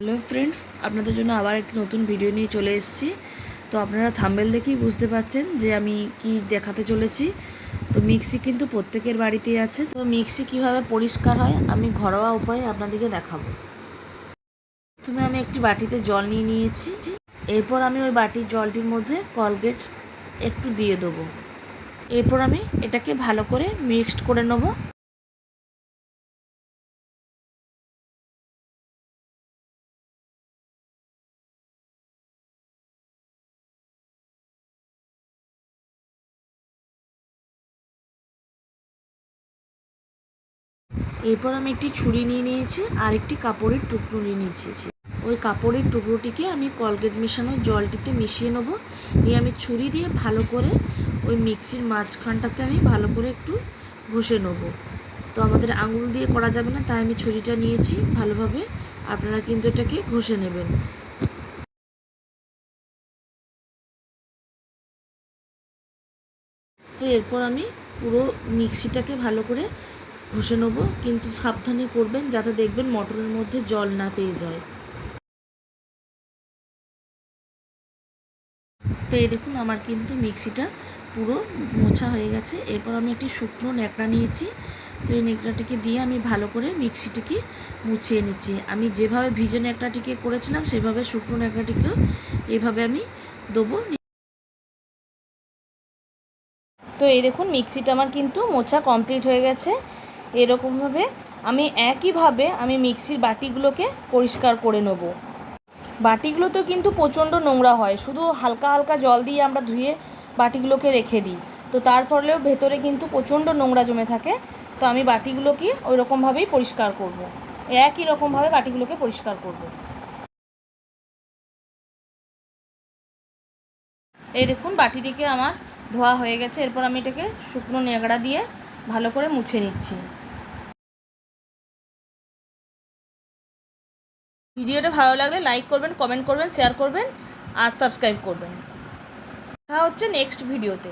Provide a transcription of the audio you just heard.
Hello friends, আপনাদের জন্য আবার একটি নতুন ভিডিও নিয়ে চলে এসেছি। তো আপনারা থাম্বনেল দেখেই বুঝতে পারছেন যে আমি কি দেখাতে চলেছি। তো মিক্সি কিন্তু প্রত্যেকের বাড়িতেই আছে। তো মিক্সি কিভাবে পরিষ্কার হয় আমি ঘরোয়া উপায়ে আপনাদেরকে দেখাবো। প্রথমে আমি একটি বাটিতে জল নিয়ে নিয়েছি। এরপর আমি ওই বাটির জলটির মধ্যে কলগেট একটু দিয়ে দেবো। এরপর আমি এটাকে ভালো করে মিক্সড করে নেবো। এরপর আমি একটি ছুরি নিয়ে নিয়েছি আর একটি কাপড়ের টুকরো নিয়ে নিয়েছি। ওই কাপড়ের টুকরোটিকে আমি কলগেট মেশানো জলটিতে মিশিয়ে নেবো। নিয়ে আমি ছুরি দিয়ে ভালো করে ওই মিক্সির মাঝখানটাতে আমি ভালো করে একটু ঘষে নেবো। তো আমাদের আঙুল দিয়ে করা যাবে না, তাই আমি ছুরিটা নিয়েছি ভালোভাবে। আপনারা কিন্তু এটাকে ঘষে নেবেন। তো এরপর আমি পুরো মিক্সিটাকে ভালো করে ঘষে নেবো, কিন্তু সাবধানে করবেন যাতে দেখবেন মটরের মধ্যে জল না পেয়ে যায়। তো এই দেখুন আমার কিন্তু মিক্সিটা পুরো মোছা হয়ে গেছে। এরপর আমি একটি শুকনো ন্যাকড়া নিয়েছি। তো এই ন্যাকড়াটিকে দিয়ে আমি ভালো করে মিক্সিটিকে মুছিয়ে নিচ্ছি। আমি যেভাবে ভিজে ন্যাকড়াটিকে করেছিলাম সেভাবে শুকনো ন্যাকড়াটিকেও এভাবে আমি দেবো। তো এই দেখুন মিক্সিটা আমার কিন্তু মোছা কমপ্লিট হয়ে গেছে। এরকমভাবে আমি একইভাবে আমি মিক্সির বাটিগুলোকে পরিষ্কার করে নেব। বাটিগুলোতেও কিন্তু প্রচণ্ড নোংরা হয়, শুধু হালকা হালকা জল দিয়ে আমরা ধুয়ে বাটিগুলোকে রেখে দিই। তো তারপরেও ভেতরে কিন্তু প্রচণ্ড নোংরা জমে থাকে। তো আমি বাটিগুলোকে ওই রকমভাবেই পরিষ্কার করব। একই রকমভাবে বাটিগুলোকে পরিষ্কার করব। এই দেখুন বাটিটিকে আমার ধোয়া হয়ে গেছে। এরপর আমি এটাকে শুকনো ন্যাকড়া দিয়ে ভালো করে মুছে নিচ্ছি। ভিডিওটা ভালো লাগলে লাইক করবেন, কমেন্ট করবেন, শেয়ার করবেন আর সাবস্ক্রাইব করবেন। দেখা হচ্ছে নেক্সট ভিডিওতে।